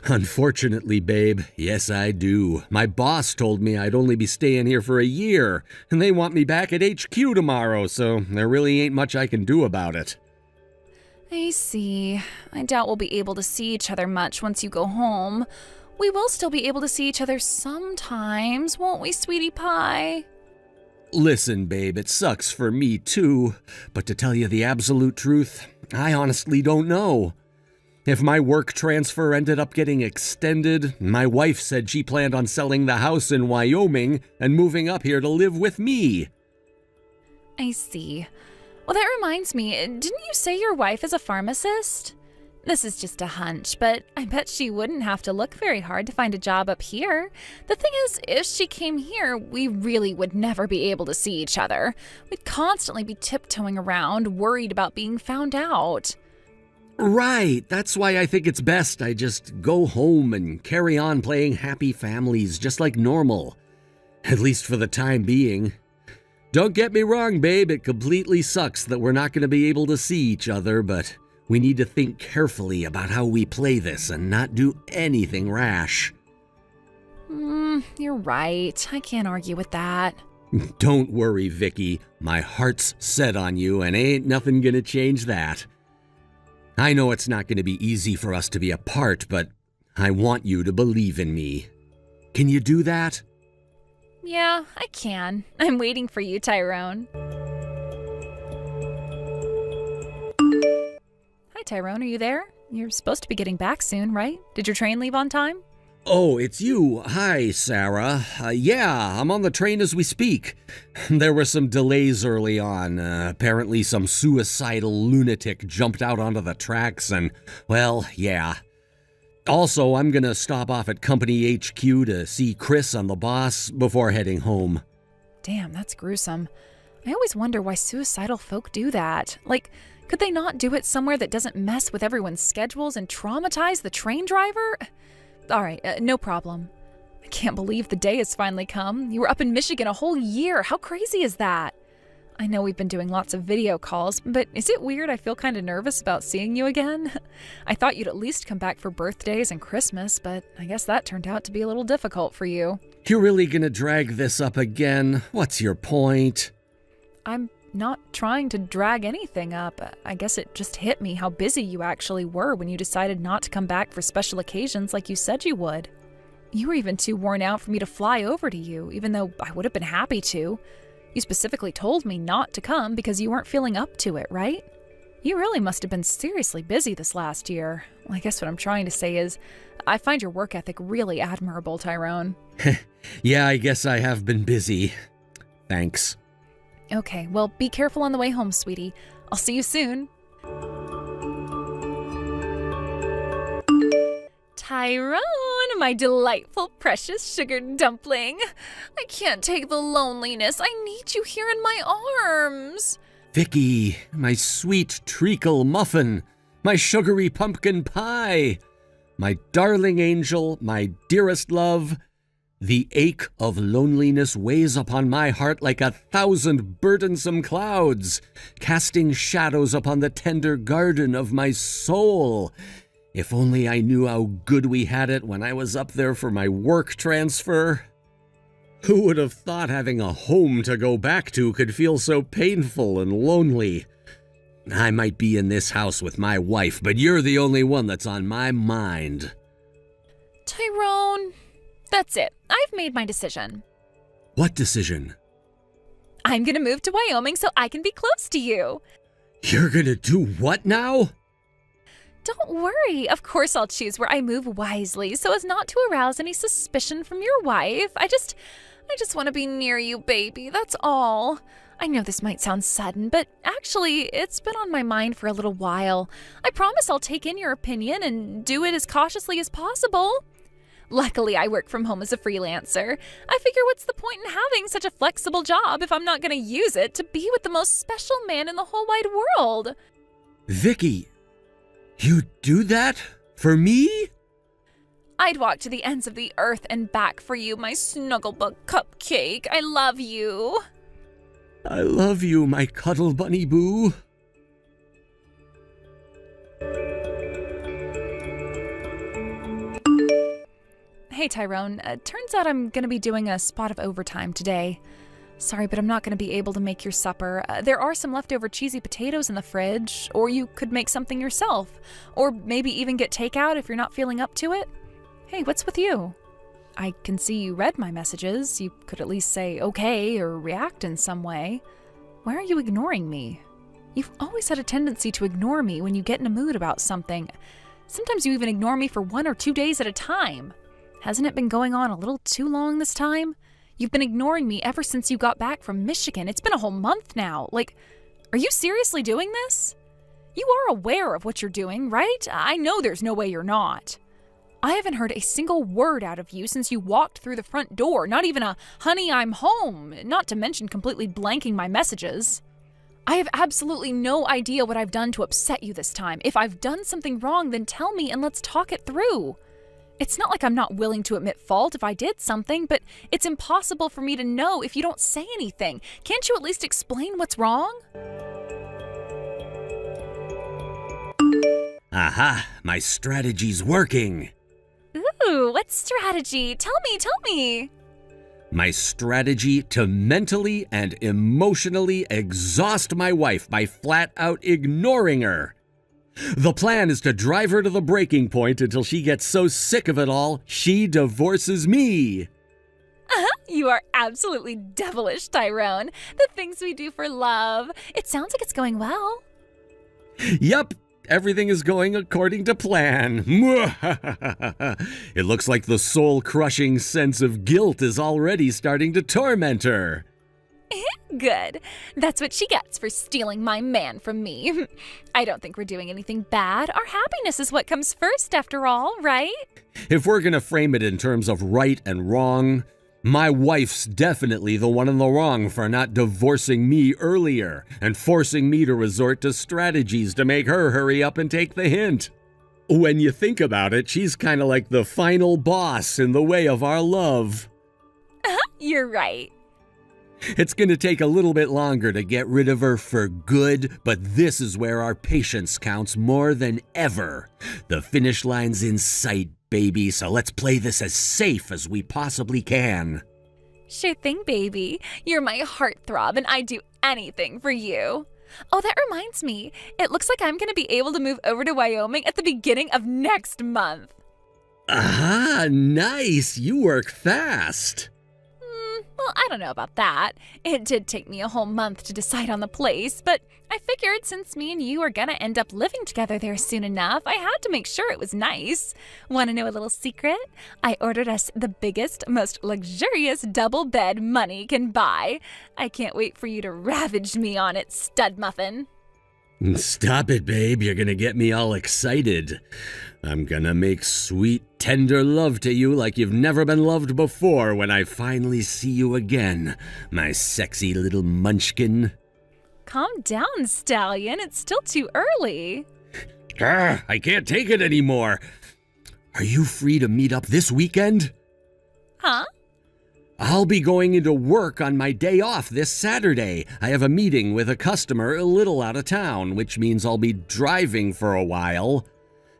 Unfortunately, babe, yes I do. My boss told me I'd only be staying here for a year, and they want me back at HQ tomorrow, so there really ain't much I can do about it. I see. I doubt we'll be able to see each other much once you go home. We will still be able to see each other sometimes, won't we, sweetie pie? Listen, babe, it sucks for me too, but to tell you the absolute truth, I honestly don't know. If my work transfer ended up getting extended, my wife said she planned on selling the house in Wyoming and moving up here to live with me. I see. Well, that reminds me, didn't you say your wife is a pharmacist? This is just a hunch, but I bet she wouldn't have to look very hard to find a job up here. The thing is, if she came here, we really would never be able to see each other. We'd constantly be tiptoeing around, worried about being found out. Right, that's why I think it's best I just go home and carry on playing happy families just like normal. At least for the time being. Don't get me wrong, babe, it completely sucks that we're not going to be able to see each other, but we need to think carefully about how we play this and not do anything rash. You're right. I can't argue with that. Don't worry, Vicky. My heart's set on you and ain't nothing gonna change that. I know it's not gonna be easy for us to be apart, but I want you to believe in me. Can you do that? Yeah, I can. I'm waiting for you, Tyrone. Hi, Tyrone. Are you there? You're supposed to be getting back soon, right? Did your train leave on time? Oh, it's you. Hi, Sarah. Yeah, I'm on the train as we speak. There were some delays early on. Apparently some suicidal lunatic jumped out onto the tracks and, well, yeah. Also, I'm gonna stop off at Company HQ to see Chris and the boss before heading home. Damn, that's gruesome. I always wonder why suicidal folk do that. Like, could they not do it somewhere that doesn't mess with everyone's schedules and traumatize the train driver? All right, no problem. I can't believe the day has finally come. You were up in Michigan a whole year. How crazy is that? I know we've been doing lots of video calls, but is it weird I feel kind of nervous about seeing you again? I thought you'd at least come back for birthdays and Christmas, but I guess that turned out to be a little difficult for you. You're really gonna drag this up again? What's your point? I'm not trying to drag anything up. I guess it just hit me how busy you actually were when you decided not to come back for special occasions like you said you would. You were even too worn out for me to fly over to you, even though I would have been happy to. You specifically told me not to come because you weren't feeling up to it, right? You really must have been seriously busy this last year. Well, I guess what I'm trying to say is, I find your work ethic really admirable, Tyrone. Yeah, I guess I have been busy. Thanks. Okay, well, be careful on the way home, sweetie. I'll see you soon. Tyrone, my delightful, precious sugar dumpling. I can't take the loneliness. I need you here in my arms. Vicky, my sweet treacle muffin, my sugary pumpkin pie, my darling angel, my dearest love. The ache of loneliness weighs upon my heart like 1,000 burdensome clouds, casting shadows upon the tender garden of my soul. If only I knew how good we had it when I was up there for my work transfer. Who would have thought having a home to go back to could feel so painful and lonely? I might be in this house with my wife, but you're the only one that's on my mind. Tyrone, that's it. I've made my decision. What decision? I'm gonna move to Wyoming so I can be close to you. You're gonna do what now? Don't worry. Of course I'll choose where I move wisely so as not to arouse any suspicion from your wife. I just want to be near you, baby, that's all. I know this might sound sudden, but actually, it's been on my mind for a little while. I promise I'll take in your opinion and do it as cautiously as possible. Luckily, I work from home as a freelancer. I figure what's the point in having such a flexible job if I'm not going to use it to be with the most special man in the whole wide world? Vicky, you do that? For me? I'd walk to the ends of the earth and back for you, my snugglebug cupcake. I love you. I love you, my cuddle bunny boo. Hey Tyrone, turns out I'm gonna be doing a spot of overtime today. Sorry, but I'm not gonna be able to make your supper. There are some leftover cheesy potatoes in the fridge, or you could make something yourself. Or maybe even get takeout if you're not feeling up to it. Hey, what's with you? I can see you read my messages. You could at least say okay or react in some way. Why are you ignoring me? You've always had a tendency to ignore me when you get in a mood about something. Sometimes you even ignore me for 1 or 2 days at a time. Hasn't it been going on a little too long this time? You've been ignoring me ever since you got back from Michigan. It's been a whole month now. Like, are you seriously doing this? You are aware of what you're doing, right? I know there's no way you're not. I haven't heard a single word out of you since you walked through the front door, not even a "honey, I'm home," not to mention completely blanking my messages. I have absolutely no idea what I've done to upset you this time. If I've done something wrong, then tell me and let's talk it through. It's not like I'm not willing to admit fault if I did something, but it's impossible for me to know if you don't say anything. Can't you at least explain what's wrong? Aha, my strategy's working. Ooh, what strategy? Tell me. My strategy to mentally and emotionally exhaust my wife by flat out ignoring her. The plan is to drive her to the breaking point until she gets so sick of it all, she divorces me. You are absolutely devilish, Tyrone. The things we do for love. It sounds like it's going well. Yup, everything is going according to plan. It looks like the soul-crushing sense of guilt is already starting to torment her. Good. That's what she gets for stealing my man from me. I don't think we're doing anything bad. Our happiness is what comes first, after all, right? If we're gonna frame it in terms of right and wrong, my wife's definitely the one in the wrong for not divorcing me earlier and forcing me to resort to strategies to make her hurry up and take the hint. When you think about it, she's kind of like the final boss in the way of our love. You're right. It's going to take a little bit longer to get rid of her for good, but this is where our patience counts more than ever. The finish line's in sight, baby, so let's play this as safe as we possibly can. Sure thing, baby. You're my heartthrob, and I'd do anything for you. Oh, that reminds me. It looks like I'm going to be able to move over to Wyoming at the beginning of next month. Ah, nice. You work fast. Well, I don't know about that. It did take me a whole month to decide on the place, but I figured since me and you are gonna end up living together there soon enough, I had to make sure it was nice. Want to know a little secret? I ordered us the biggest, most luxurious double bed money can buy. I can't wait for you to ravage me on it, stud muffin. Stop it, babe. You're gonna get me all excited. I'm gonna make sweet, tender love to you like you've never been loved before when I finally see you again, my sexy little munchkin. Calm down, stallion. It's still too early. I can't take it anymore. Are you free to meet up this weekend? Huh? I'll be going into work on my day off this Saturday. I have a meeting with a customer a little out of town, which means I'll be driving for a while.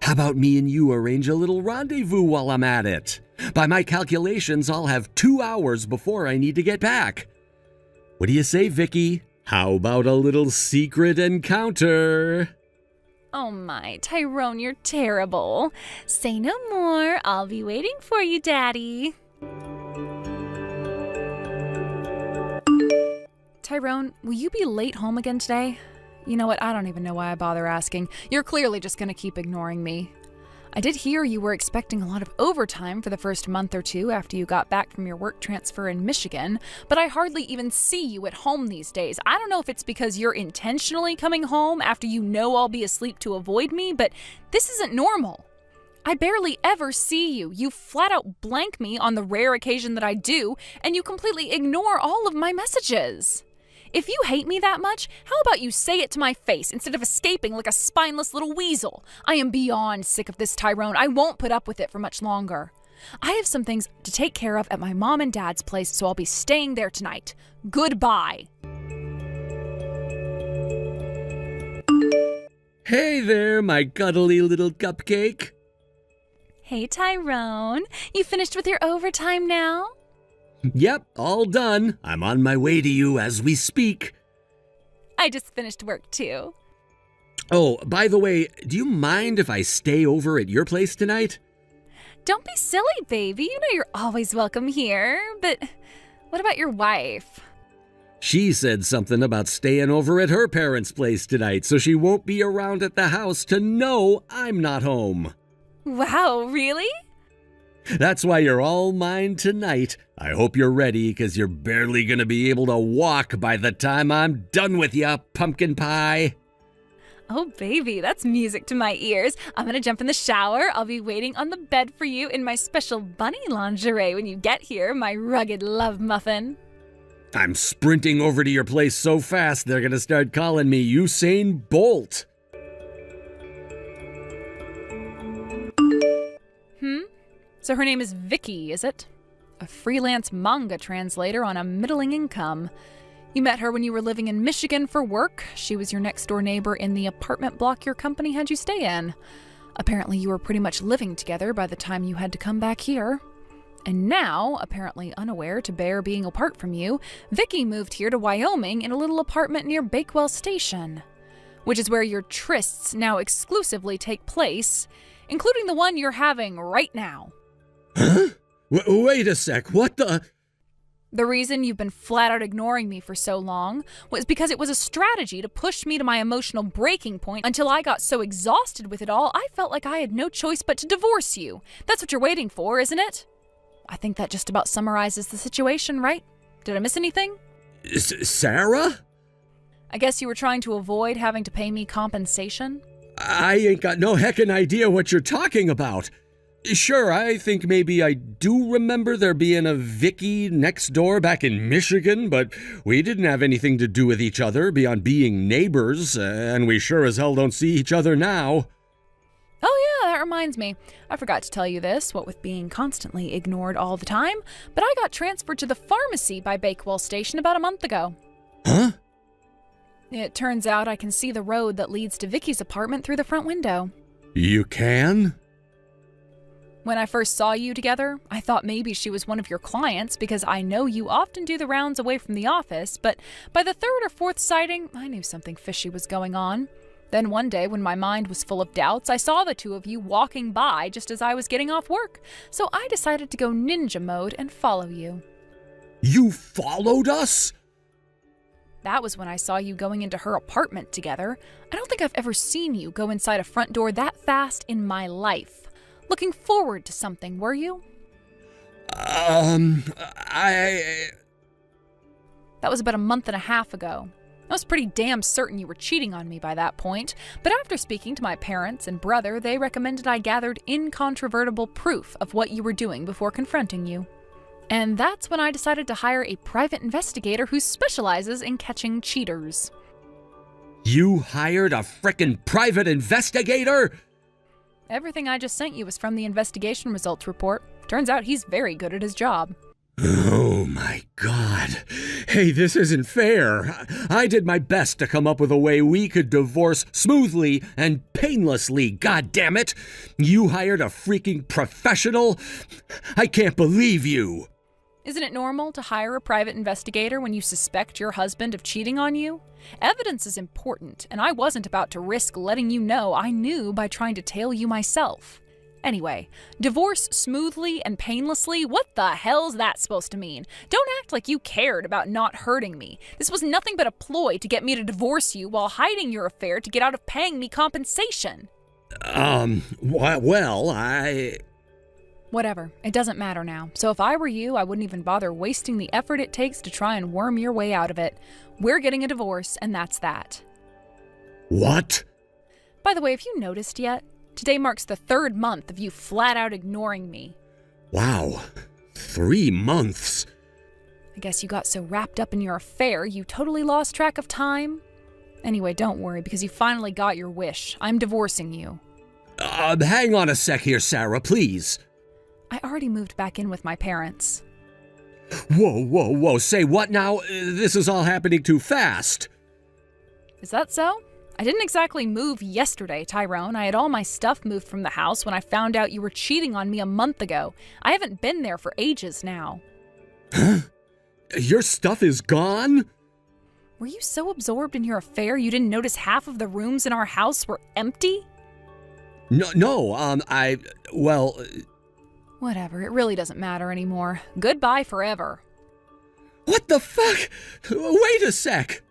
How about me and you arrange a little rendezvous while I'm at it? By my calculations, I'll have 2 hours before I need to get back. What do you say, Vicky? How about a little secret encounter? Oh my, Tyrone, you're terrible. Say no more. I'll be waiting for you, Daddy. Tyrone, will you be late home again today? You know what? I don't even know why I bother asking. You're clearly just going to keep ignoring me. I did hear you were expecting a lot of overtime for the first month or two after you got back from your work transfer in Michigan, but I hardly even see you at home these days. I don't know if it's because you're intentionally coming home after you know I'll be asleep to avoid me, but this isn't normal. I barely ever see you. You flat out blank me on the rare occasion that I do, and you completely ignore all of my messages. If you hate me that much, how about you say it to my face instead of escaping like a spineless little weasel? I am beyond sick of this, Tyrone. I won't put up with it for much longer. I have some things to take care of at my mom and dad's place, so I'll be staying there tonight. Goodbye. Hey there, my cuddly little cupcake. Hey, Tyrone. You finished with your overtime now? Yep, all done. I'm on my way to you as we speak. I just finished work, too. Oh, by the way, do you mind if I stay over at your place tonight? Don't be silly, baby. You know you're always welcome here. But what about your wife? She said something about staying over at her parents' place tonight, so she won't be around at the house to know I'm not home. Wow, really? That's why you're all mine tonight. I hope you're ready, because you're barely going to be able to walk by the time I'm done with ya, pumpkin pie. Oh, baby, that's music to my ears. I'm gonna jump in the shower. I'll be waiting on the bed for you in my special bunny lingerie when you get here, my rugged love muffin. I'm sprinting over to your place so fast, they're going to start calling me Usain Bolt. So her name is Vicky, is it? A freelance manga translator on a middling income. You met her when you were living in Michigan for work. She was your next-door neighbor in the apartment block your company had you stay in. Apparently you were pretty much living together by the time you had to come back here. And now, apparently unaware to bear being apart from you, Vicky moved here to Wyoming in a little apartment near Bakewell Station, which is where your trysts now exclusively take place, including the one you're having right now. Huh? Wait a sec, what the... The reason you've been flat out ignoring me for so long was because it was a strategy to push me to my emotional breaking point until I got so exhausted with it all, I felt like I had no choice but to divorce you. That's what you're waiting for, isn't it? I think that just about summarizes the situation, right? Did I miss anything? Sarah? I guess you were trying to avoid having to pay me compensation? I ain't got no heckin' idea what you're talking about. Sure, I think maybe I do remember there being a Vicky next door back in Michigan, but we didn't have anything to do with each other beyond being neighbors, and we sure as hell don't see each other now. Oh yeah, that reminds me. I forgot to tell you this, what with being constantly ignored all the time, but I got transferred to the pharmacy by Bakewell Station about a month ago. Huh? It turns out I can see the road that leads to Vicky's apartment through the front window. You can? When I first saw you together, I thought maybe she was one of your clients because I know you often do the rounds away from the office, but by the third or fourth sighting, I knew something fishy was going on. Then one day, when my mind was full of doubts, I saw the two of you walking by just as I was getting off work, so I decided to go ninja mode and follow you. You followed us? That was when I saw you going into her apartment together. I don't think I've ever seen you go inside a front door that fast in my life. Looking forward to something, were you? That was about a month and a half ago. I was pretty damn certain you were cheating on me by that point, but after speaking to my parents and brother, they recommended I gathered incontrovertible proof of what you were doing before confronting you. And that's when I decided to hire a private investigator who specializes in catching cheaters. You hired a frickin' private investigator? Everything I just sent you was from the investigation results report. Turns out he's very good at his job. Oh my God. Hey, this isn't fair. I did my best to come up with a way we could divorce smoothly and painlessly, goddammit. You hired a freaking professional? I can't believe you. Isn't it normal to hire a private investigator when you suspect your husband of cheating on you? Evidence is important, and I wasn't about to risk letting you know I knew by trying to tail you myself. Anyway, divorce smoothly and painlessly? What the hell's that supposed to mean? Don't act like you cared about not hurting me. This was nothing but a ploy to get me to divorce you while hiding your affair to get out of paying me compensation. Well, I... Whatever. It doesn't matter now. So if I were you, I wouldn't even bother wasting the effort it takes to try and worm your way out of it. We're getting a divorce, and that's that. What? By the way, have you noticed yet? Today marks the 3rd month of you flat out ignoring me. Wow. 3 months. I guess you got so wrapped up in your affair, you totally lost track of time. Anyway, don't worry, because you finally got your wish. I'm divorcing you. Hang on a sec here, Sarah, please. I already moved back in with my parents. Whoa. Say what now? This is all happening too fast. Is that so? I didn't exactly move yesterday, Tyrone. I had all my stuff moved from the house when I found out you were cheating on me a month ago. I haven't been there for ages now. Huh? Your stuff is gone? Were you so absorbed in your affair you didn't notice half of the rooms in our house were empty? No, well... Whatever, it really doesn't matter anymore. Goodbye forever. What the fuck? Wait a sec!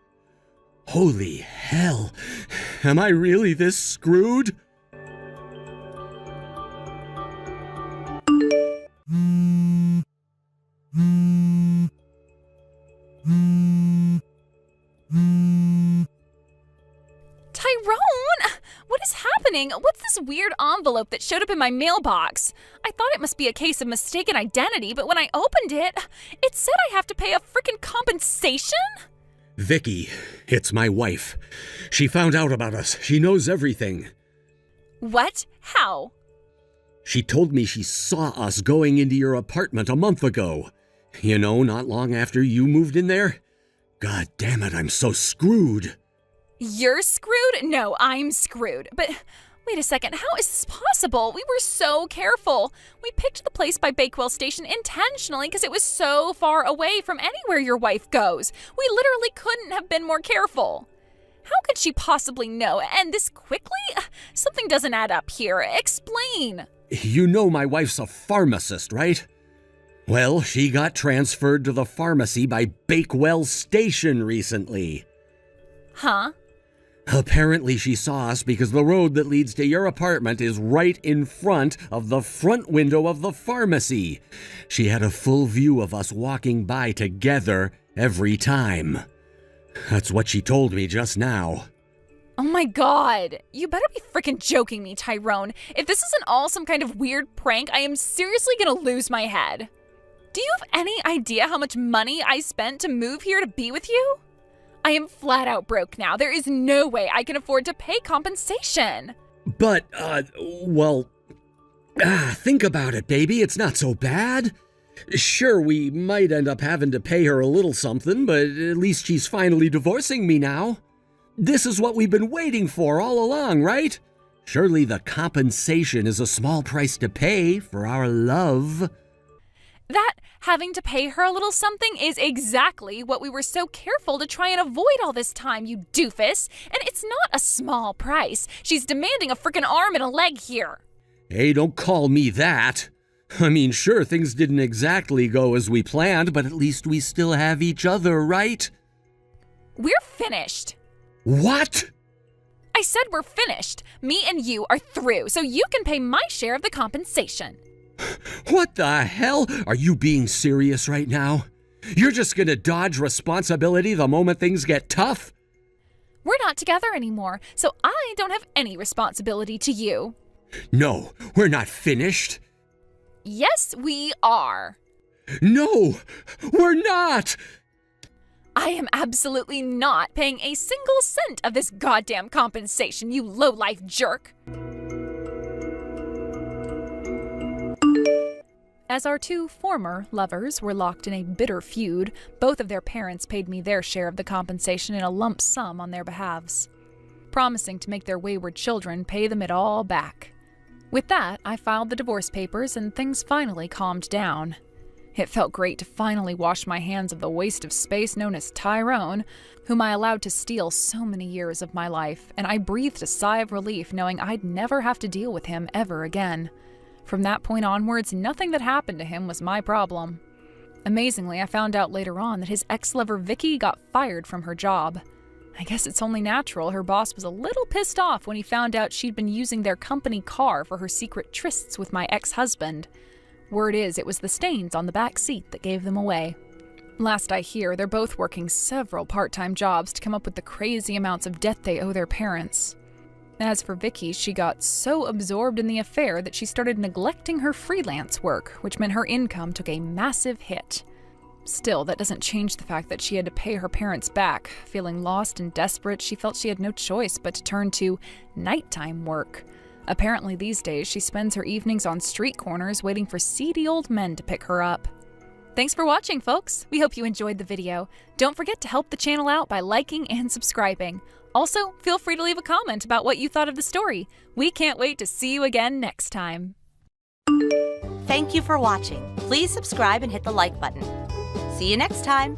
Holy hell. Am I really this screwed? Tyrone! What is happening? What's this weird envelope that showed up in my mailbox? I thought it must be a case of mistaken identity, but when I opened it, it said I have to pay a frickin' compensation? Vicky, it's my wife. She found out about us. She knows everything. What? How? She told me she saw us going into your apartment a month ago. You know, not long after you moved in there. God damn it, I'm so screwed. You're screwed? No, I'm screwed. But wait a second, how is this possible? We were so careful. We picked the place by Bakewell Station intentionally because it was so far away from anywhere your wife goes. We literally couldn't have been more careful. How could she possibly know? And this quickly? Something doesn't add up here. Explain. You know my wife's a pharmacist, right? Well, she got transferred to the pharmacy by Bakewell Station recently. Huh? Apparently she saw us because the road that leads to your apartment is right in front of the front window of the pharmacy. She had a full view of us walking by together every time. That's what she told me just now. Oh my god. You better be freaking joking me, Tyrone. If this isn't all some kind of weird prank, I am seriously gonna lose my head. Do you have any idea how much money I spent to move here to be with you? I am flat out broke now. There is no way I can afford to pay compensation. But, think about it, baby. It's not so bad. Sure, we might end up having to pay her a little something, but at least she's finally divorcing me now. This is what we've been waiting for all along, right? Surely the compensation is a small price to pay for our love. That having to pay her a little something is exactly what we were so careful to try and avoid all this time, you doofus. And it's not a small price. She's demanding a frickin' arm and a leg here. Hey, don't call me that. I mean, sure, things didn't exactly go as we planned, but at least we still have each other, right? We're finished. What? I said we're finished. Me and you are through, so you can pay my share of the compensation. What the hell? Are you being serious right now? You're just gonna dodge responsibility the moment things get tough? We're not together anymore, so I don't have any responsibility to you. No, we're not finished. Yes, we are. No, we're not! I am absolutely not paying a single cent of this goddamn compensation, you low-life jerk. As our two former lovers were locked in a bitter feud, both of their parents paid me their share of the compensation in a lump sum on their behalves, promising to make their wayward children pay them it all back. With that, I filed the divorce papers and things finally calmed down. It felt great to finally wash my hands of the waste of space known as Tyrone, whom I allowed to steal so many years of my life, and I breathed a sigh of relief knowing I'd never have to deal with him ever again. From that point onwards, nothing that happened to him was my problem. Amazingly, I found out later on that his ex-lover Vicky got fired from her job. I guess it's only natural her boss was a little pissed off when he found out she'd been using their company car for her secret trysts with my ex-husband. Word is, it was the stains on the back seat that gave them away. Last I hear, they're both working several part-time jobs to come up with the crazy amounts of debt they owe their parents. As for Vicky, she got so absorbed in the affair that she started neglecting her freelance work, which meant her income took a massive hit. Still, that doesn't change the fact that she had to pay her parents back. Feeling lost and desperate, she felt she had no choice but to turn to nighttime work. Apparently these days, she spends her evenings on street corners waiting for seedy old men to pick her up. Thanks for watching, folks! We hope you enjoyed the video. Don't forget to help the channel out by liking and subscribing. Also, feel free to leave a comment about what you thought of the story. We can't wait to see you again next time. Thank you for watching. Please subscribe and hit the like button. See you next time.